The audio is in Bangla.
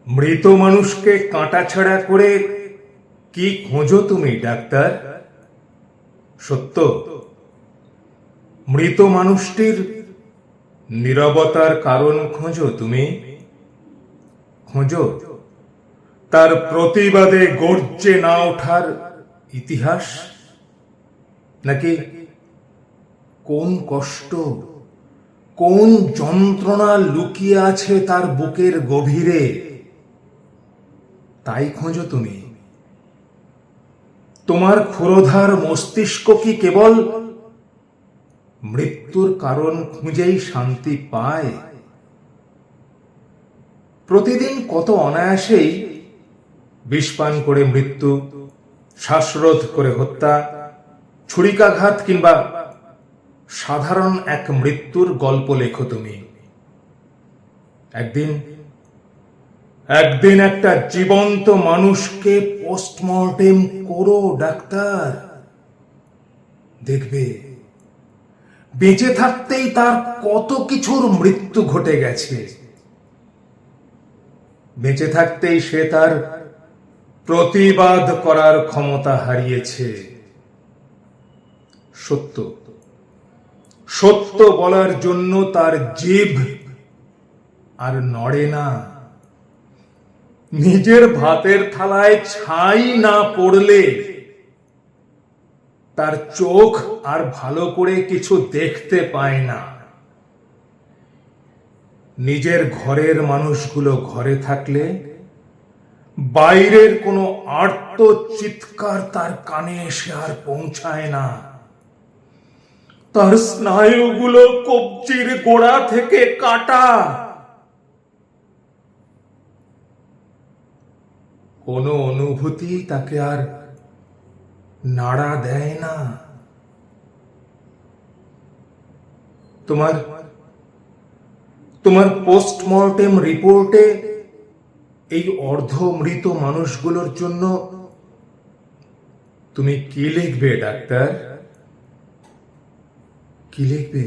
মৃত মানুষকে কাঁটাছাড়া করে কি খোঁজো তুমি ডাক্তার? সত্য? মৃত মানুষটির নীরবতার কারণ খোঁজো তুমি? খোঁজো তার প্রতিবাদে গর্জে না ওঠার ইতিহাস? নাকি কোন কষ্ট, কোন যন্ত্রণা লুকিয়ে আছে তার বুকের গভীরে, তাই খোঁজো তুমি? তোমার ক্ষুরধার মস্তিষ্ক কি কেবল মৃত্যুর কারণ খুঁজেই শান্তি পায়? প্রতিদিন কত অনায়াসেই বিষপান করে মৃত্যু, শ্বাসরোধ করে হত্যা, ছুরিকাঘাত কিংবা সাধারণ এক মৃত্যুর গল্প লেখো তুমি। একদিন একটা জীবন্ত মানুষকে পোস্টমর্টেম করো ডাক্তার, দেখবে বেঁচে থাকতেই তার কত কিছুর মৃত্যু ঘটে গেছে। বেঁচে থাকতেই সে তার প্রতিবাদ করার ক্ষমতা হারিয়েছে। সত্য সত্য বলার জন্য তার জিভ আর নড়ে না। নিজের ভাতের থালায় ছাই না পড়লে তার চোখ আর ভালো করে কিছু দেখতে পায় না। নিজের ঘরের মানুষগুলো ঘরে থাকলে বাইরের কোনো আর্ত চিৎকার তার কানে এসে আর পৌঁছায় না। তার স্নায়ুগুলো কবজির গোড়া থেকে কাটা। কোনো অনুভূতি তাকে আর নাড়া দেয় না। তোমার পোস্টমর্টেম রিপোর্টে এই অর্ধমৃত মানুষগুলোর জন্য তুমি কি লিখবে ডাক্তার? কি লিখবে?